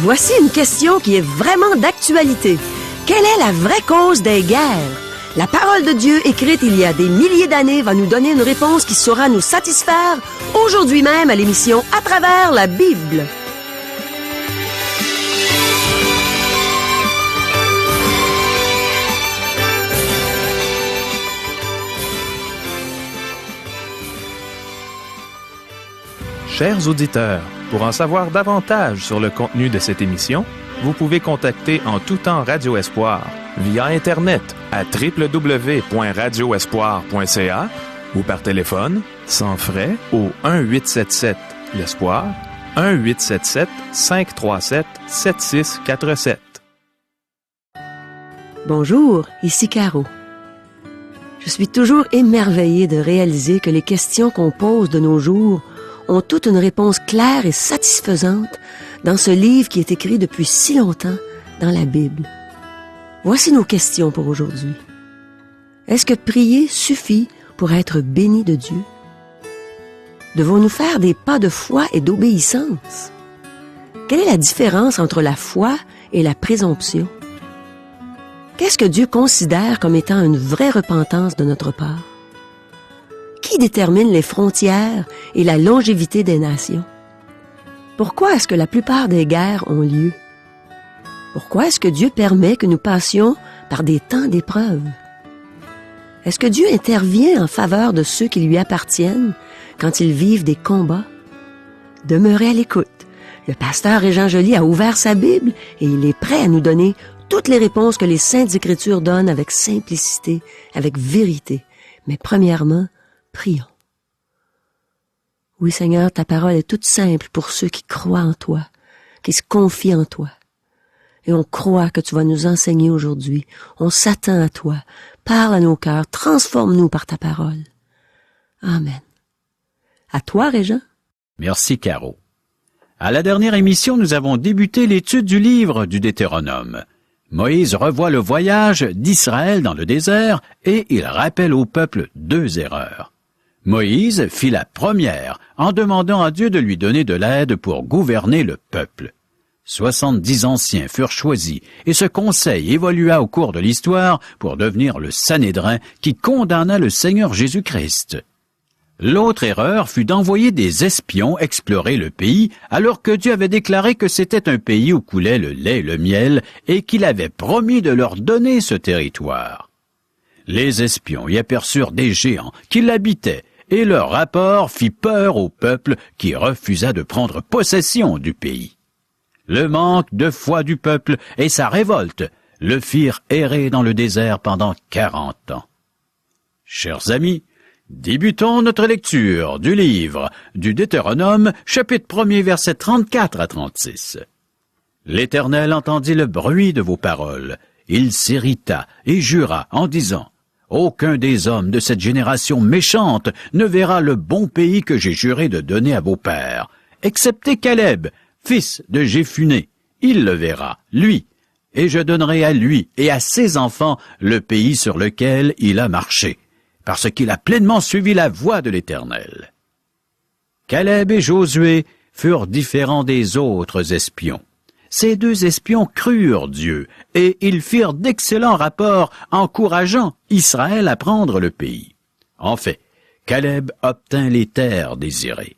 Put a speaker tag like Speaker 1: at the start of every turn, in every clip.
Speaker 1: Voici une question qui est vraiment d'actualité. Quelle est la vraie cause des guerres? La parole de Dieu écrite il y a des milliers d'années va nous donner une réponse qui saura nous satisfaire aujourd'hui même à l'émission À travers la Bible.
Speaker 2: Chers auditeurs, pour en savoir davantage sur le contenu de cette émission, vous pouvez contacter en tout temps Radio Espoir via Internet à www.radioespoir.ca ou par téléphone, sans frais, au 1-877-l'Espoir, 1-877-537-7647.
Speaker 1: Bonjour, ici Caro. Je suis toujours émerveillée de réaliser que les questions qu'on pose de nos jours ont toute une réponse claire et satisfaisante dans ce livre qui est écrit depuis si longtemps dans la Bible. Voici nos questions pour aujourd'hui. Est-ce que prier suffit pour être béni de Dieu? Devons-nous faire des pas de foi et d'obéissance? Quelle est la différence entre la foi et la présomption? Qu'est-ce que Dieu considère comme étant une vraie repentance de notre part? Qui détermine les frontières et la longévité des nations? Pourquoi est-ce que la plupart des guerres ont lieu? Pourquoi est-ce que Dieu permet que nous passions par des temps d'épreuve? Est-ce que Dieu intervient en faveur de ceux qui lui appartiennent quand ils vivent des combats? Demeurez à l'écoute. Le pasteur Régent Joly a ouvert sa Bible et il est prêt à nous donner toutes les réponses que les Saintes Écritures donnent avec simplicité, avec vérité. Mais premièrement, prions. Oui, Seigneur, ta parole est toute simple pour ceux qui croient en toi, qui se confient en toi. Et on croit que tu vas nous enseigner aujourd'hui. On s'attend à toi. Parle à nos cœurs. Transforme-nous par ta parole. Amen. À toi, Régent.
Speaker 3: Merci, Caro. À la dernière émission, nous avons débuté l'étude du livre du Deutéronome. Moïse revoit le voyage d'Israël dans le désert et il rappelle au peuple 2 erreurs. Moïse fit la première en demandant à Dieu de lui donner de l'aide pour gouverner le peuple. 70 anciens furent choisis et ce conseil évolua au cours de l'histoire pour devenir le Sanhédrin qui condamna le Seigneur Jésus-Christ. L'autre erreur fut d'envoyer des espions explorer le pays alors que Dieu avait déclaré que c'était un pays où coulait le lait et le miel et qu'il avait promis de leur donner ce territoire. Les espions y aperçurent des géants qui l'habitaient et leur rapport fit peur au peuple qui refusa de prendre possession du pays. Le manque de foi du peuple et sa révolte le firent errer dans le désert pendant 40 ans. Chers amis, débutons notre lecture du livre du Deutéronome, chapitre 1er, versets 34 à 36. L'Éternel entendit le bruit de vos paroles. Il s'irrita et jura en disant: aucun des hommes de cette génération méchante ne verra le bon pays que j'ai juré de donner à vos pères, excepté Caleb, fils de Jéphuné. Il le verra, lui, et je donnerai à lui et à ses enfants le pays sur lequel il a marché, parce qu'il a pleinement suivi la voie de l'Éternel. Caleb et Josué furent différents des autres espions. Ces 2 espions crurent Dieu, et ils firent d'excellents rapports encourageant Israël à prendre le pays. En fait, Caleb obtint les terres désirées.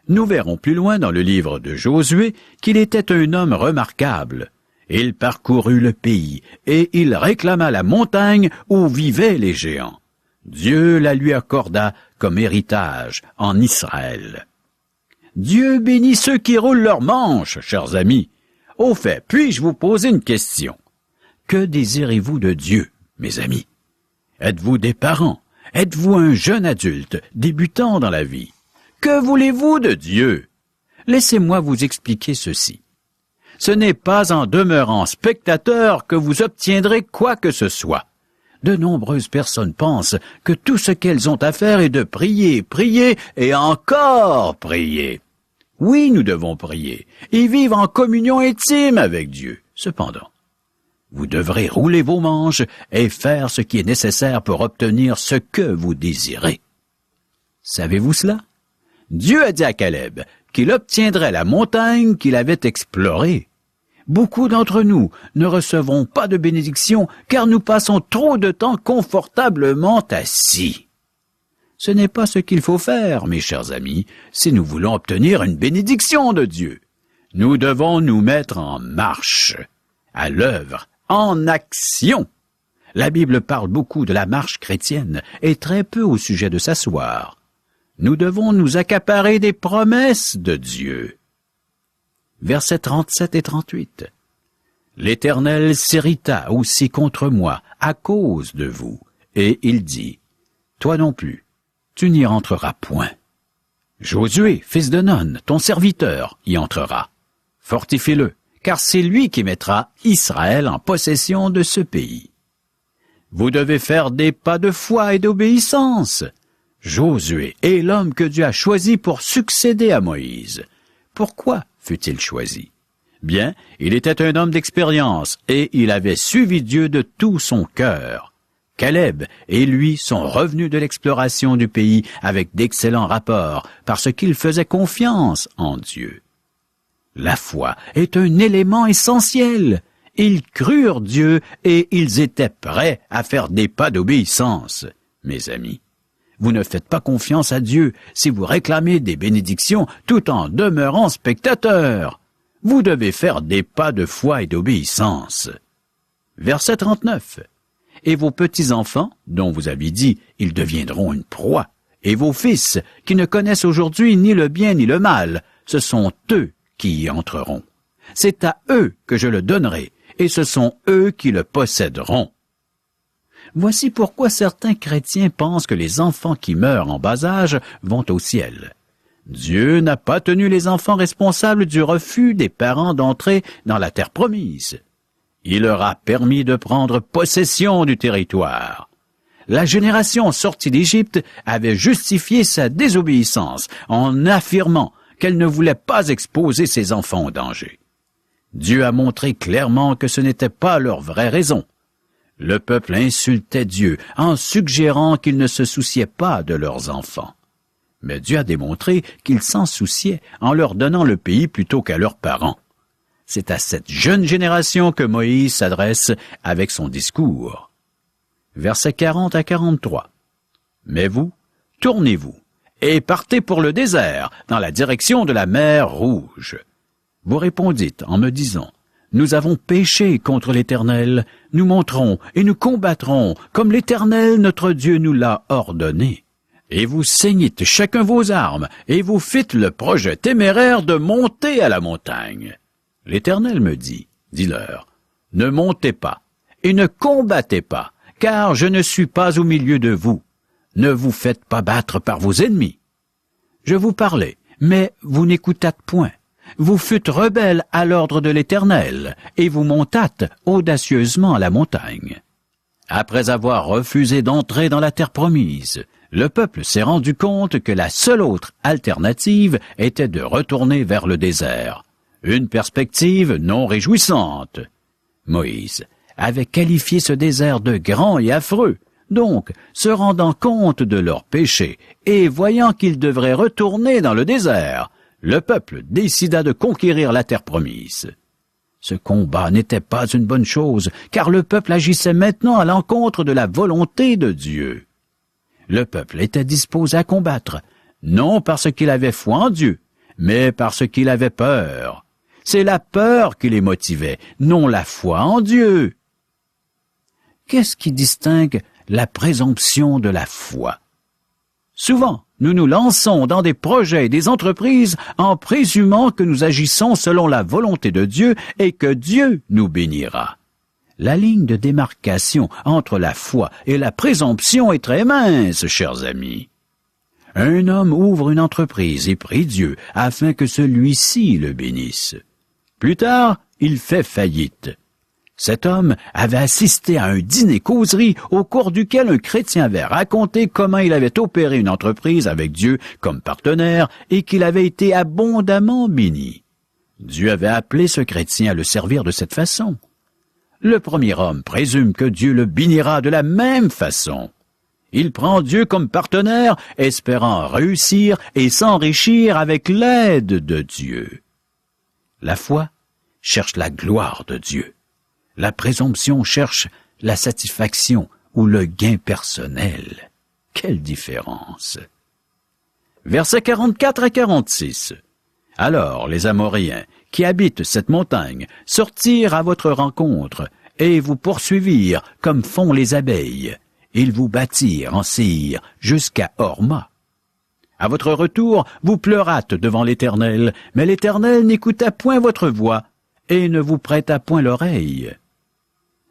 Speaker 3: Nous verrons plus loin dans le livre de Josué qu'il était un homme remarquable. Il parcourut le pays, et il réclama la montagne où vivaient les géants. Dieu la lui accorda comme héritage en Israël. Dieu bénit ceux qui roulent leurs manches, chers amis. Au fait, puis-je vous poser une question? Que désirez-vous de Dieu, mes amis? Êtes-vous des parents? Êtes-vous un jeune adulte débutant dans la vie? Que voulez-vous de Dieu? Laissez-moi vous expliquer ceci. Ce n'est pas en demeurant spectateur que vous obtiendrez quoi que ce soit. De nombreuses personnes pensent que tout ce qu'elles ont à faire est de prier, prier et encore prier. Oui, nous devons prier et vivre en communion intime avec Dieu. Cependant, vous devrez rouler vos manches et faire ce qui est nécessaire pour obtenir ce que vous désirez. Savez-vous cela? Dieu a dit à Caleb qu'il obtiendrait la montagne qu'il avait explorée. beaucoup d'entre nous ne recevront pas de bénédiction car nous passons trop de temps confortablement assis. Ce n'est pas ce qu'il faut faire, mes chers amis, si nous voulons obtenir une bénédiction de Dieu. Nous devons nous mettre en marche, à l'œuvre, en action. La Bible parle beaucoup de la marche chrétienne et très peu au sujet de s'asseoir. Nous devons nous accaparer des promesses de Dieu. Versets 37 et 38. L'Éternel s'irrita aussi contre moi à cause de vous, et il dit, toi non plus, tu n'y rentreras point. Josué, fils de Nun, ton serviteur, y entrera. Fortifie-le, car c'est lui qui mettra Israël en possession de ce pays. Vous devez faire des pas de foi et d'obéissance. Josué est l'homme que Dieu a choisi pour succéder à Moïse. Pourquoi fut-il choisi? Bien, il était un homme d'expérience et il avait suivi Dieu de tout son cœur. Caleb et lui sont revenus de l'exploration du pays avec d'excellents rapports parce qu'ils faisaient confiance en Dieu. La foi est un élément essentiel. Ils crurent Dieu et ils étaient prêts à faire des pas d'obéissance. Mes amis, vous ne faites pas confiance à Dieu si vous réclamez des bénédictions tout en demeurant spectateurs. Vous devez faire des pas de foi et d'obéissance. Verset 39. Et vos petits-enfants, dont vous avez dit, ils deviendront une proie, et vos fils, qui ne connaissent aujourd'hui ni le bien ni le mal, ce sont eux qui y entreront. C'est à eux que je le donnerai, et ce sont eux qui le posséderont. Voici pourquoi certains chrétiens pensent que les enfants qui meurent en bas âge vont au ciel. Dieu n'a pas tenu les enfants responsables du refus des parents d'entrer dans la terre promise. Il leur a permis de prendre possession du territoire. La génération sortie d'Égypte avait justifié sa désobéissance en affirmant qu'elle ne voulait pas exposer ses enfants au danger. Dieu a montré clairement que ce n'était pas leur vraie raison. Le peuple insultait Dieu en suggérant qu'il ne se souciait pas de leurs enfants. Mais Dieu a démontré qu'il s'en souciait en leur donnant le pays plutôt qu'à leurs parents. C'est à cette jeune génération que Moïse s'adresse avec son discours. Versets 40 à 43. Mais vous, tournez-vous et partez pour le désert, dans la direction de la mer Rouge. Vous répondîtes en me disant, nous avons péché contre l'Éternel, nous monterons et nous combattrons comme l'Éternel notre Dieu nous l'a ordonné. Et vous ceignîtes chacun vos armes, et vous fîtes le projet téméraire de monter à la montagne. L'Éternel me dit, dis-leur, ne montez pas, et ne combattez pas, car je ne suis pas au milieu de vous. Ne vous faites pas battre par vos ennemis. Je vous parlais, mais vous n'écoutâtes point. Vous fûtes rebelles à l'ordre de l'Éternel, et vous montâtes audacieusement à la montagne. Après avoir refusé d'entrer dans la terre promise, le peuple s'est rendu compte que la seule autre alternative était de retourner vers le désert. Une perspective non réjouissante. Moïse avait qualifié ce désert de grand et affreux. Donc, se rendant compte de leur péché et voyant qu'ils devraient retourner dans le désert, le peuple décida de conquérir la terre promise. Ce combat n'était pas une bonne chose, car le peuple agissait maintenant à l'encontre de la volonté de Dieu. Le peuple était disposé à combattre, non parce qu'il avait foi en Dieu, mais parce qu'il avait peur. C'est la peur qui les motivait, non la foi en Dieu. Qu'est-ce qui distingue la présomption de la foi? Souvent, nous nous lançons dans des projets et des entreprises en présumant que nous agissons selon la volonté de Dieu et que Dieu nous bénira. La ligne de démarcation entre la foi et la présomption est très mince, chers amis. Un homme ouvre une entreprise et prie Dieu afin que celui-ci le bénisse. Plus tard, il fait faillite. Cet homme avait assisté à un dîner-causerie au cours duquel un chrétien avait raconté comment il avait opéré une entreprise avec Dieu comme partenaire et qu'il avait été abondamment béni. Dieu avait appelé ce chrétien à le servir de cette façon. Le premier homme présume que Dieu le bénira de la même façon. Il prend Dieu comme partenaire, espérant réussir et s'enrichir avec l'aide de Dieu. La foi, cherche la gloire de Dieu. La présomption cherche la satisfaction ou le gain personnel. Quelle différence! Versets 44 à 46. Alors les Amoréens, qui habitent cette montagne, sortirent à votre rencontre, et vous poursuivirent comme font les abeilles. Ils vous battirent en Séhir jusqu'à Horma. À votre retour, vous pleurâtes devant l'Éternel, mais l'Éternel n'écouta point votre voix, et ne vous prêta point l'oreille.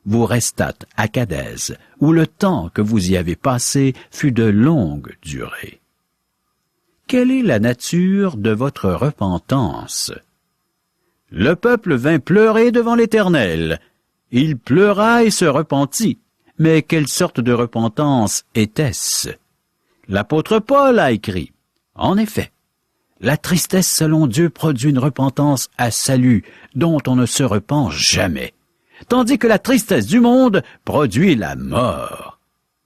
Speaker 3: Vous restâtes à Kadès, où le temps que vous y avez passé fut de longue durée. Quelle est la nature de votre repentance? Le peuple vint pleurer devant l'Éternel. Il pleura et se repentit. Mais quelle sorte de repentance était-ce? L'apôtre Paul a écrit, « En effet, la tristesse selon Dieu produit une repentance à salut dont on ne se repent jamais, tandis que la tristesse du monde produit la mort. »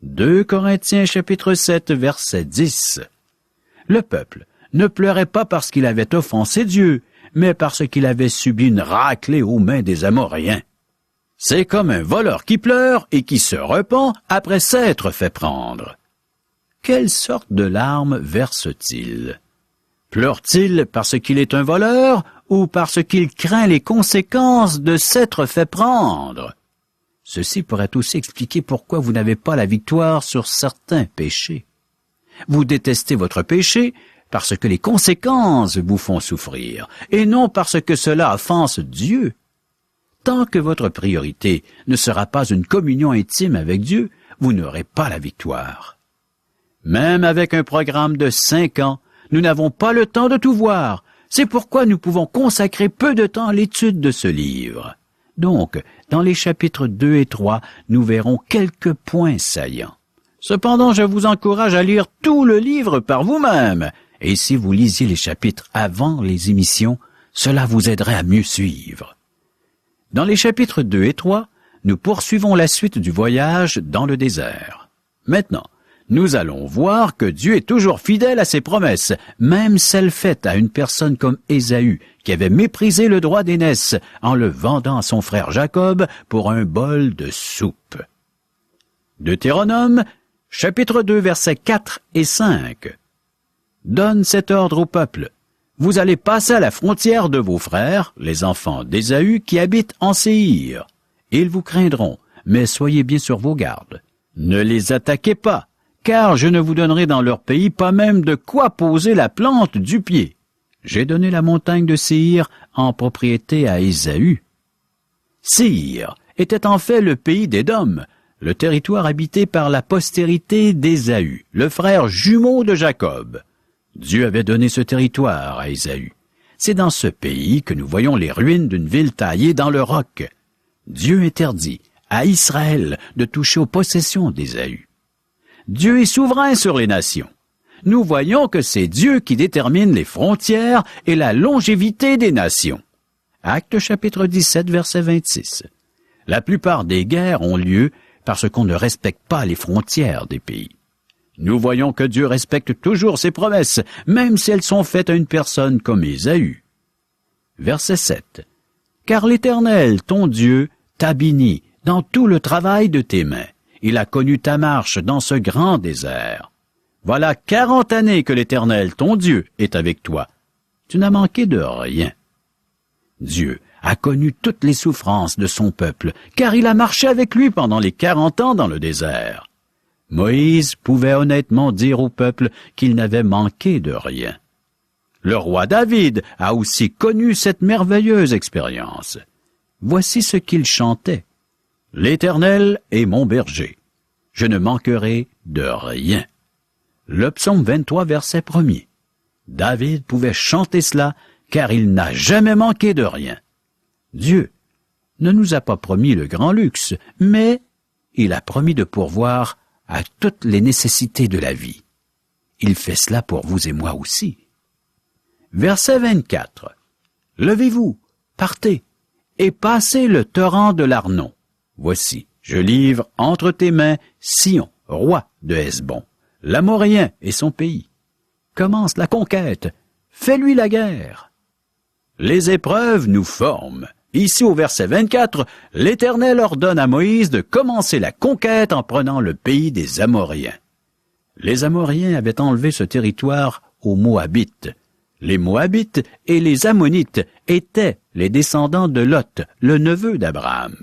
Speaker 3: 2 Corinthiens chapitre 7 verset 10. Le peuple ne pleurait pas parce qu'il avait offensé Dieu, mais parce qu'il avait subi une raclée aux mains des Amoréens. C'est comme un voleur qui pleure et qui se repent après s'être fait prendre. Quelle sorte de larmes verse-t-il? Pleure-t-il parce qu'il est un voleur ou parce qu'il craint les conséquences de s'être fait prendre? Ceci pourrait aussi expliquer pourquoi vous n'avez pas la victoire sur certains péchés. Vous détestez votre péché parce que les conséquences vous font souffrir, et non parce que cela offense Dieu. Tant que votre priorité ne sera pas une communion intime avec Dieu, vous n'aurez pas la victoire. Même avec un programme de 5 ans, nous n'avons pas le temps de tout voir. C'est pourquoi nous pouvons consacrer peu de temps à l'étude de ce livre. Donc, dans les chapitres 2 et 3, nous verrons quelques points saillants. Cependant, je vous encourage à lire tout le livre par vous-même. Et si vous lisiez les chapitres avant les émissions, cela vous aiderait à mieux suivre. Dans les chapitres 2 et 3, nous poursuivons la suite du voyage dans le désert. Maintenant, nous allons voir que Dieu est toujours fidèle à ses promesses, même celles faites à une personne comme Ésaü, qui avait méprisé le droit d'aînesse en le vendant à son frère Jacob pour un bol de soupe. Deutéronome, chapitre 2, versets 4 et 5. Donne cet ordre au peuple. Vous allez passer à la frontière de vos frères, les enfants d'Ésaü, qui habitent en Séhir. Ils vous craindront, mais soyez bien sur vos gardes. Ne les attaquez pas, car je ne vous donnerai dans leur pays pas même de quoi poser la plante du pied. J'ai donné la montagne de Séhir en propriété à Ésaü. Séhir était en fait le pays d'Édom, le territoire habité par la postérité d'Ésaü, le frère jumeau de Jacob. Dieu avait donné ce territoire à Ésaü. C'est dans ce pays que nous voyons les ruines d'une ville taillée dans le roc. Dieu interdit à Israël de toucher aux possessions d'Ésaü. Dieu est souverain sur les nations. Nous voyons que c'est Dieu qui détermine les frontières et la longévité des nations. Actes chapitre 17, verset 26. La plupart des guerres ont lieu parce qu'on ne respecte pas les frontières des pays. Nous voyons que Dieu respecte toujours ses promesses, même si elles sont faites à une personne comme Ésaü. Verset 7. Car l'Éternel, ton Dieu, t'a béni dans tout le travail de tes mains. Il a connu ta marche dans ce grand désert. Voilà 40 années que l'Éternel, ton Dieu, est avec toi. Tu n'as manqué de rien. Dieu a connu toutes les souffrances de son peuple, car il a marché avec lui pendant les 40 ans dans le désert. Moïse pouvait honnêtement dire au peuple qu'il n'avait manqué de rien. Le roi David a aussi connu cette merveilleuse expérience. Voici ce qu'il chantait. « L'Éternel est mon berger. Je ne manquerai de rien. » Le psaume 23, verset 1er. David pouvait chanter cela, car il n'a jamais manqué de rien. Dieu ne nous a pas promis le grand luxe, mais il a promis de pourvoir à toutes les nécessités de la vie. Il fait cela pour vous et moi aussi. Verset 24. Levez-vous, partez, et passez le torrent de l'Arnon. Voici, je livre entre tes mains Sion, roi de Hesbon, l'Amoréen et son pays. Commence la conquête, fais-lui la guerre. Les épreuves nous forment, Ici, au verset 24, l'Éternel ordonne à Moïse de commencer la conquête en prenant le pays des Amoréens. Les Amoréens avaient enlevé ce territoire aux Moabites. Les Moabites et les Ammonites étaient les descendants de Lot, le neveu d'Abraham.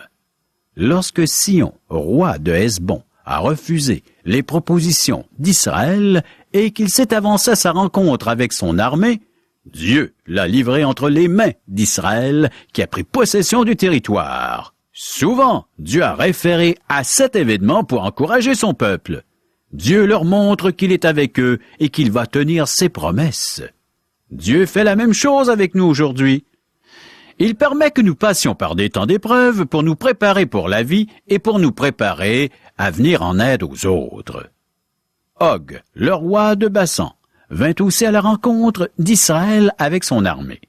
Speaker 3: Lorsque Sihon, roi de Hesbon, a refusé les propositions d'Israël et qu'il s'est avancé à sa rencontre avec son armée, Dieu l'a livré entre les mains d'Israël qui a pris possession du territoire. Souvent, Dieu a référé à cet événement pour encourager son peuple. Dieu leur montre qu'il est avec eux et qu'il va tenir ses promesses. Dieu fait la même chose avec nous aujourd'hui. Il permet que nous passions par des temps d'épreuve pour nous préparer pour la vie et pour nous préparer à venir en aide aux autres. Og, le roi de Basan, vint aussi à la rencontre d'Israël avec son armée.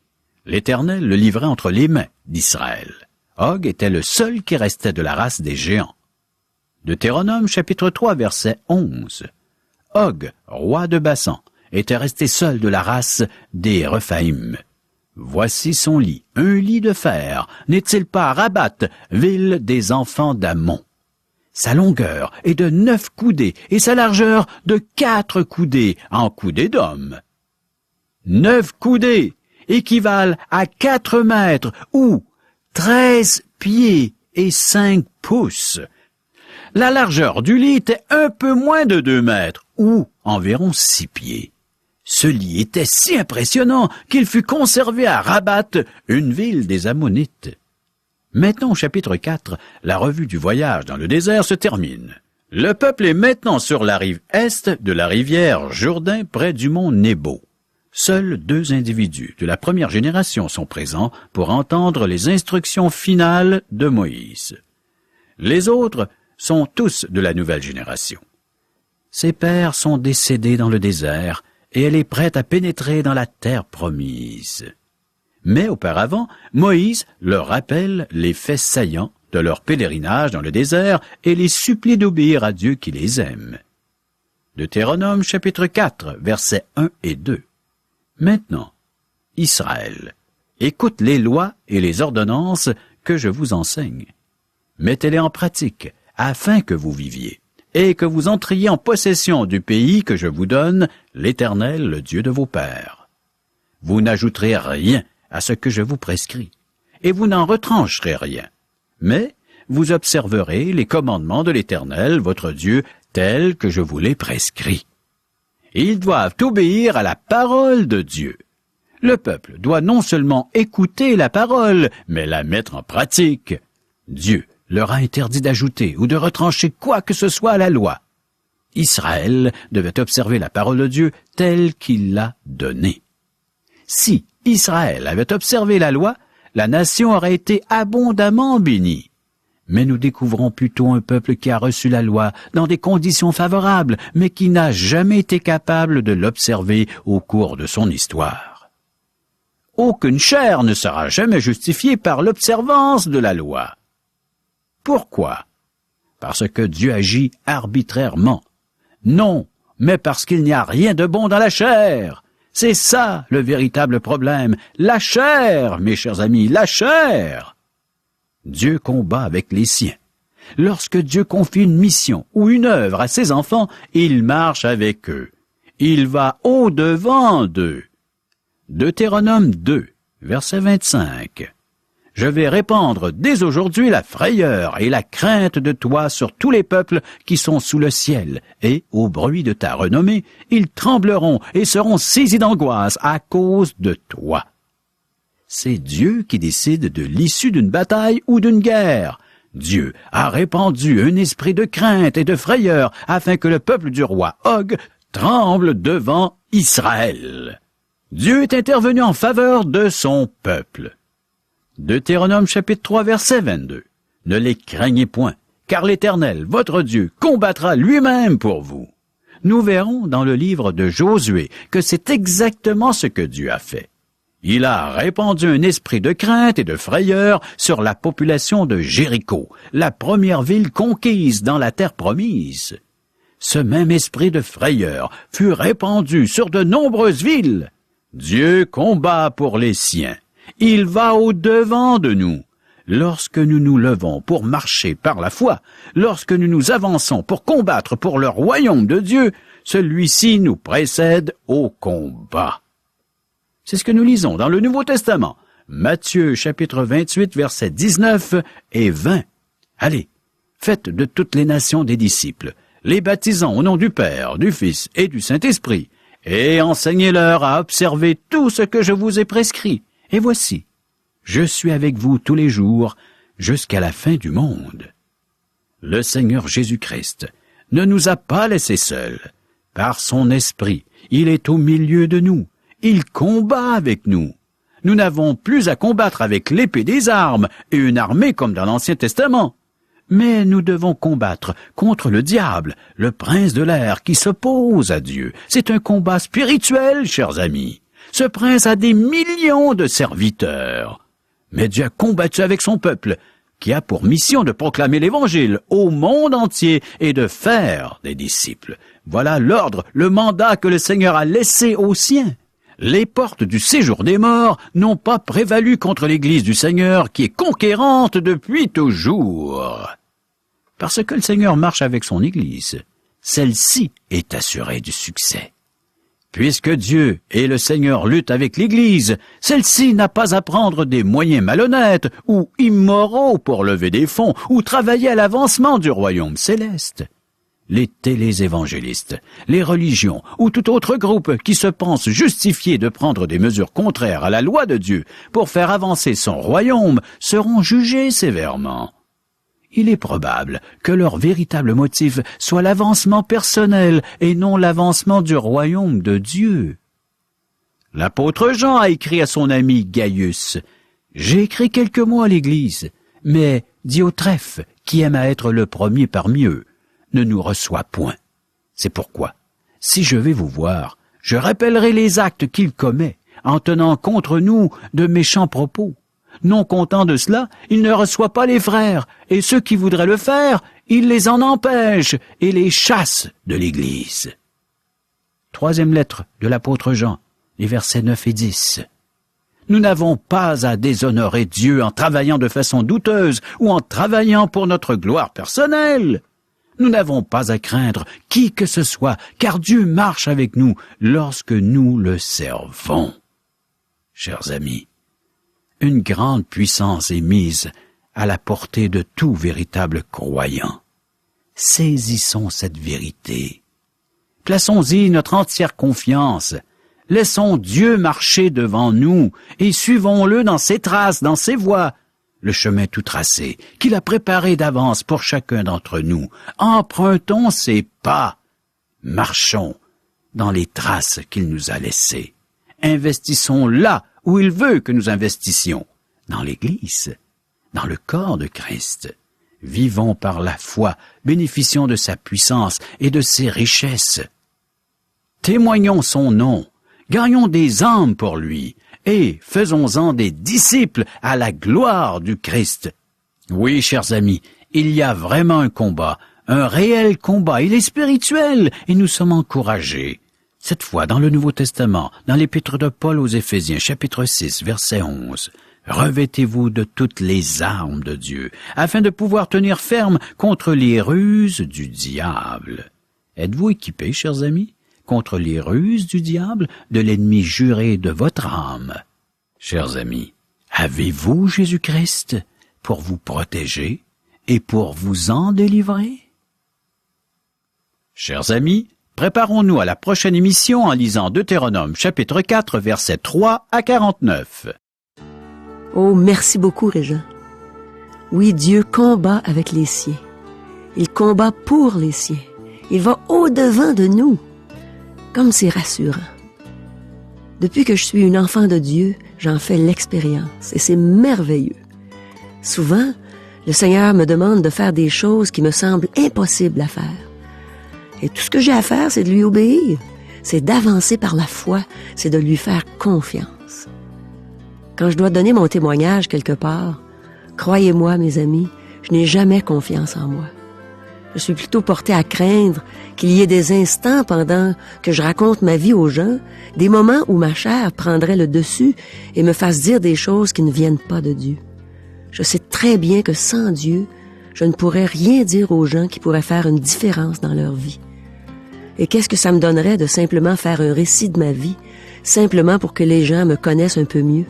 Speaker 3: L'Éternel le livrait entre les mains d'Israël. Og était le seul qui restait de la race des géants. Deutéronome chapitre 3 verset 11. Og, roi de Basan, était resté seul de la race des Rephaïm. Voici son lit, un lit de fer. N'est-il pas Rabat, ville des enfants d'Ammon? Sa longueur est de 9 coudées et sa largeur de 4 coudées en coudées d'homme. 9 coudées équivalent à 4 mètres ou 13 pieds et 5 pouces. La largeur du lit était un peu moins de 2 mètres ou environ 6 pieds. Ce lit était si impressionnant qu'il fut conservé à Rabat, une ville des Ammonites. Maintenant, au chapitre 4, la revue du voyage dans le désert se termine. Le peuple est maintenant sur la rive est de la rivière Jourdain, près du mont Nebo. Seuls 2 individus de la première génération sont présents pour entendre les instructions finales de Moïse. Les autres sont tous de la nouvelle génération. Ses pères sont décédés dans le désert et elle est prête à pénétrer dans la terre promise. Mais auparavant, Moïse leur rappelle les faits saillants de leur pèlerinage dans le désert et les supplie d'obéir à Dieu qui les aime. Deutéronome chapitre 4, versets 1 et 2. Maintenant, Israël, écoute les lois et les ordonnances que je vous enseigne. Mettez-les en pratique afin que vous viviez et que vous entriez en possession du pays que je vous donne, l'Éternel, le Dieu de vos pères. Vous n'ajouterez rien à ce que je vous prescris, et vous n'en retrancherez rien. Mais vous observerez les commandements de l'Éternel, votre Dieu, tels que je vous les prescris. Ils doivent obéir à la parole de Dieu. Le peuple doit non seulement écouter la parole, mais la mettre en pratique. Dieu leur a interdit d'ajouter ou de retrancher quoi que ce soit à la loi. Israël devait observer la parole de Dieu telle qu'il l'a donnée. Si Israël avait observé la loi, la nation aurait été abondamment bénie. Mais nous découvrons plutôt un peuple qui a reçu la loi dans des conditions favorables, mais qui n'a jamais été capable de l'observer au cours de son histoire. Aucune chair ne sera jamais justifiée par l'observance de la loi. Pourquoi? Parce que Dieu agit arbitrairement. Non, mais parce qu'il n'y a rien de bon dans la chair. C'est ça le véritable problème. La chair, mes chers amis, la chair. Dieu combat avec les siens. Lorsque Dieu confie une mission ou une œuvre à ses enfants, il marche avec eux. Il va au-devant d'eux. Deutéronome 2, verset 25. Je vais répandre dès aujourd'hui la frayeur et la crainte de toi sur tous les peuples qui sont sous le ciel, et au bruit de ta renommée, ils trembleront et seront saisis d'angoisse à cause de toi. C'est Dieu qui décide de l'issue d'une bataille ou d'une guerre. Dieu a répandu un esprit de crainte et de frayeur afin que le peuple du roi Og tremble devant Israël. Dieu est intervenu en faveur de son peuple. Deutéronome chapitre 3 verset 22. Ne les craignez point, car l'Éternel, votre Dieu, combattra lui-même pour vous. Nous verrons dans le livre de Josué que c'est exactement ce que Dieu a fait. Il a répandu un esprit de crainte et de frayeur sur la population de Jéricho, la première ville conquise dans la terre promise. Ce même esprit de frayeur fut répandu sur de nombreuses villes. Dieu combat pour les siens. Il va au-devant de nous. lorsque nous nous levons pour marcher par la foi, lorsque nous nous avançons pour combattre pour le royaume de Dieu, celui-ci nous précède au combat. C'est ce que nous lisons dans le Nouveau Testament, Matthieu chapitre 28, versets 19 et 20. Allez, faites de toutes les nations des disciples, les baptisant au nom du Père, du Fils et du Saint-Esprit, et enseignez-leur à observer tout ce que je vous ai prescrit. Et voici, je suis avec vous tous les jours jusqu'à la fin du monde. Le Seigneur Jésus-Christ ne nous a pas laissés seuls. Par son esprit, il est au milieu de nous. Il combat avec nous. Nous n'avons plus à combattre avec l'épée des armes et une armée comme dans l'Ancien Testament. Mais nous devons combattre contre le diable, le prince de l'air qui s'oppose à Dieu. C'est un combat spirituel, chers amis. Ce prince a des millions de serviteurs. Mais Dieu a combattu avec son peuple, qui a pour mission de proclamer l'Évangile au monde entier et de faire des disciples. Voilà l'ordre, le mandat que le Seigneur a laissé aux siens. Les portes du séjour des morts n'ont pas prévalu contre l'Église du Seigneur qui est conquérante depuis toujours. Parce que le Seigneur marche avec son Église, celle-ci est assurée du succès. Puisque Dieu et le Seigneur luttent avec l'Église, celle-ci n'a pas à prendre des moyens malhonnêtes ou immoraux pour lever des fonds ou travailler à l'avancement du royaume céleste. Les téléévangélistes, les religions ou tout autre groupe qui se pense justifié de prendre des mesures contraires à la loi de Dieu pour faire avancer son royaume seront jugés sévèrement. Il est probable que leur véritable motif soit l'avancement personnel et non l'avancement du royaume de Dieu. L'apôtre Jean a écrit à son ami Gaius, « J'ai écrit quelques mots à l'Église, mais Diotrephe, qui aime à être le premier parmi eux, ne nous reçoit point. C'est pourquoi, si je vais vous voir, je rappellerai les actes qu'il commet, en tenant contre nous de méchants propos. Non content de cela, il ne reçoit pas les frères, et ceux qui voudraient le faire, il les en empêche et les chasse de l'Église. » Troisième lettre de l'apôtre Jean, les versets 9 et 10. Nous n'avons pas à déshonorer Dieu en travaillant de façon douteuse ou en travaillant pour notre gloire personnelle. Nous n'avons pas à craindre qui que ce soit, car Dieu marche avec nous lorsque nous le servons. Chers amis, une grande puissance est mise à la portée de tout véritable croyant. Saisissons cette vérité. Plaçons-y notre entière confiance. Laissons Dieu marcher devant nous et suivons-le dans ses traces, dans ses voies, le chemin tout tracé qu'il a préparé d'avance pour chacun d'entre nous. Empruntons ses pas. Marchons dans les traces qu'il nous a laissées. Investissons là où il veut que nous investissions, dans l'Église, dans le corps de Christ. Vivons par la foi, bénéficions de sa puissance et de ses richesses. Témoignons son nom, gagnons des âmes pour lui, et faisons-en des disciples à la gloire du Christ. Oui, chers amis, il y a vraiment un combat, un réel combat, il est spirituel, et nous sommes encouragés. Cette fois, dans le Nouveau Testament, dans l'Épître de Paul aux Éphésiens, chapitre 6, verset 11, « Revêtez-vous de toutes les armes de Dieu, afin de pouvoir tenir ferme contre les ruses du diable. » Êtes-vous équipés, chers amis, contre les ruses du diable, de l'ennemi juré de votre âme? Chers amis, avez-vous Jésus-Christ pour vous protéger et pour vous en délivrer? Chers amis, préparons-nous à la prochaine émission en lisant Deutéronome chapitre 4, versets 3 à 49.
Speaker 1: Oh, merci beaucoup, Régent. Oui, Dieu combat avec les siens. Il combat pour les siens. Il va au-devant de nous. Comme c'est rassurant. Depuis que je suis une enfant de Dieu, j'en fais l'expérience et c'est merveilleux. Souvent, le Seigneur me demande de faire des choses qui me semblent impossibles à faire. Et tout ce que j'ai à faire, c'est de lui obéir. C'est d'avancer par la foi, c'est de lui faire confiance. Quand je dois donner mon témoignage quelque part, croyez-moi, mes amis, je n'ai jamais confiance en moi. Je suis plutôt portée à craindre qu'il y ait des instants pendant que je raconte ma vie aux gens, des moments où ma chair prendrait le dessus et me fasse dire des choses qui ne viennent pas de Dieu. Je sais très bien que sans Dieu, je ne pourrais rien dire aux gens qui pourraient faire une différence dans leur vie. Et qu'est-ce que ça me donnerait de simplement faire un récit de ma vie, simplement pour que les gens me connaissent un peu mieux?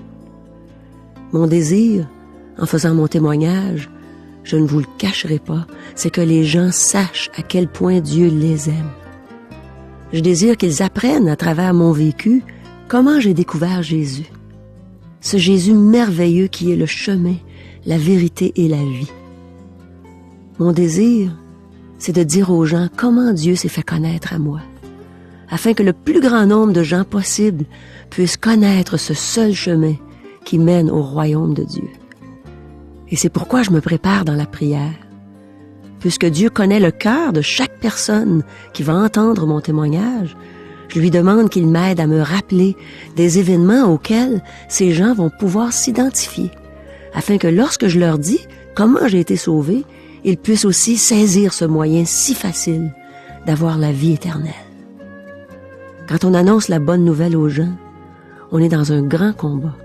Speaker 1: Mon désir, en faisant mon témoignage, je ne vous le cacherai pas, c'est que les gens sachent à quel point Dieu les aime. Je désire qu'ils apprennent à travers mon vécu comment j'ai découvert Jésus. Ce Jésus merveilleux qui est le chemin, la vérité et la vie. Mon désir, c'est de dire aux gens comment Dieu s'est fait connaître à moi, afin que le plus grand nombre de gens possible puissent connaître ce seul chemin qui mène au royaume de Dieu. Et c'est pourquoi je me prépare dans la prière. Puisque Dieu connaît le cœur de chaque personne qui va entendre mon témoignage, je lui demande qu'il m'aide à me rappeler des événements auxquels ces gens vont pouvoir s'identifier, afin que lorsque je leur dis comment j'ai été sauvé, ils puissent aussi saisir ce moyen si facile d'avoir la vie éternelle. Quand on annonce la bonne nouvelle aux gens, on est dans un grand combat.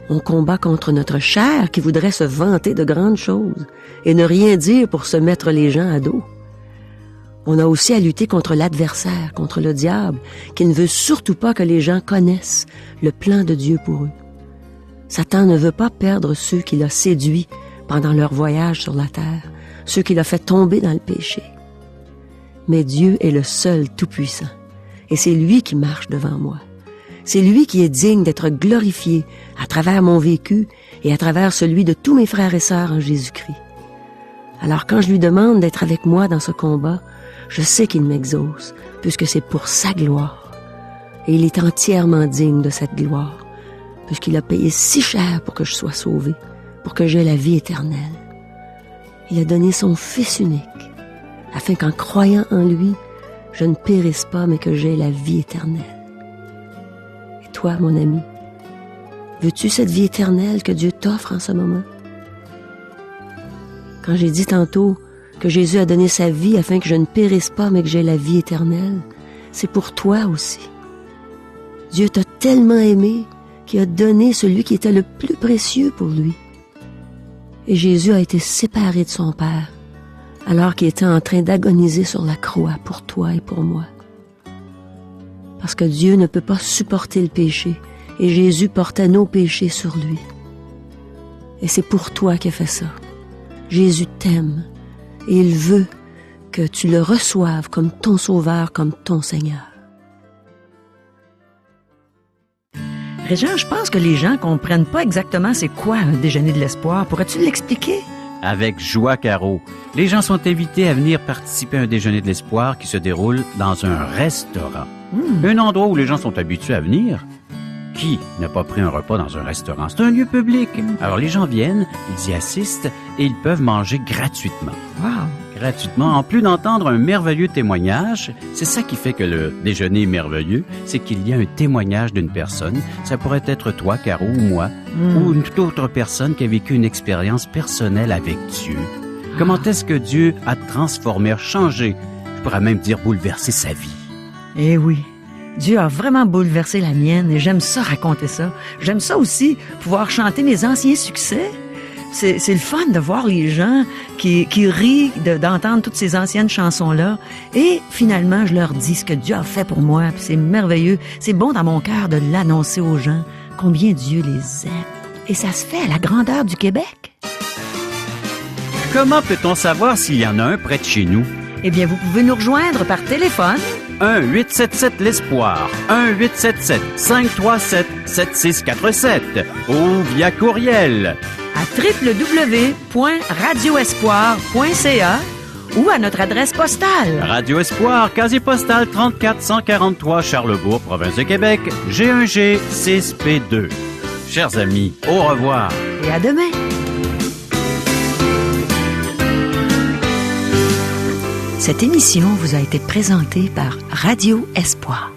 Speaker 1: On combat contre notre chair qui voudrait se vanter de grandes choses et ne rien dire pour se mettre les gens à dos. On a aussi à lutter contre l'adversaire, contre le diable, qui ne veut surtout pas que les gens connaissent le plan de Dieu pour eux. Satan ne veut pas perdre ceux qu'il a séduits pendant leur voyage sur la terre, ceux qu'il a fait tomber dans le péché. Mais Dieu est le seul tout-puissant, et c'est lui qui marche devant moi. C'est lui qui est digne d'être glorifié à travers mon vécu et à travers celui de tous mes frères et sœurs en Jésus-Christ. Alors quand je lui demande d'être avec moi dans ce combat, je sais qu'il m'exauce, puisque c'est pour sa gloire. Et il est entièrement digne de cette gloire, puisqu'il a payé si cher pour que je sois sauvé, pour que j'aie la vie éternelle. Il a donné son Fils unique, afin qu'en croyant en lui, je ne périsse pas, mais que j'aie la vie éternelle. Et toi, mon ami, veux-tu cette vie éternelle que Dieu t'offre en ce moment? Quand j'ai dit tantôt que Jésus a donné sa vie afin que je ne périsse pas, mais que j'aie la vie éternelle, c'est pour toi aussi. Dieu t'a tellement aimé qu'il a donné celui qui était le plus précieux pour lui. Et Jésus a été séparé de son Père, alors qu'il était en train d'agoniser sur la croix pour toi et pour moi. Parce que Dieu ne peut pas supporter le péché, et Jésus portait nos péchés sur lui. Et c'est pour toi qu'il a fait ça. Jésus t'aime, et il veut que tu le reçoives comme ton Sauveur, comme ton Seigneur.
Speaker 4: Régent, je pense que les gens comprennent pas exactement c'est quoi un déjeuner de l'espoir. Pourrais-tu l'expliquer?
Speaker 3: Avec joie, Caro. Les gens sont invités à venir participer à un déjeuner de l'espoir qui se déroule dans un restaurant. Un endroit où les gens sont habitués à venir. Qui n'a pas pris un repas dans un restaurant? C'est un lieu public. Alors les gens viennent, ils y assistent et ils peuvent manger gratuitement.
Speaker 4: Wow!
Speaker 3: Gratuitement, en plus d'entendre un merveilleux témoignage. C'est ça qui fait que le déjeuner est merveilleux, c'est qu'il y a un témoignage d'une personne. Ça pourrait être toi, Caro, ou moi, ou une toute autre personne qui a vécu une expérience personnelle avec Dieu. Comment est-ce que Dieu a transformé, changé, je pourrais même dire bouleversé sa vie?
Speaker 4: Eh oui, Dieu a vraiment bouleversé la mienne et j'aime ça raconter ça. J'aime ça aussi, pouvoir chanter mes anciens succès. C'est le fun de voir les gens qui rient d'entendre toutes ces anciennes chansons-là. Et finalement, je leur dis ce que Dieu a fait pour moi. Puis c'est merveilleux. C'est bon dans mon cœur de l'annoncer aux gens, combien Dieu les aime. Et ça se fait à la grandeur du Québec.
Speaker 3: Comment peut-on savoir s'il y en a un près de chez nous?
Speaker 4: Eh bien, vous pouvez nous rejoindre par téléphone.
Speaker 3: 1-877-l'Espoir, 1-877-537-7647 ou via courriel
Speaker 4: À www.radioespoir.ca ou à notre adresse postale.
Speaker 3: Radio Espoir, casier postal 34 143 Charlebourg, province de Québec, G1G 6P2. Chers amis, au revoir.
Speaker 4: Et à demain. Cette émission vous a été présentée par Radio Espoir.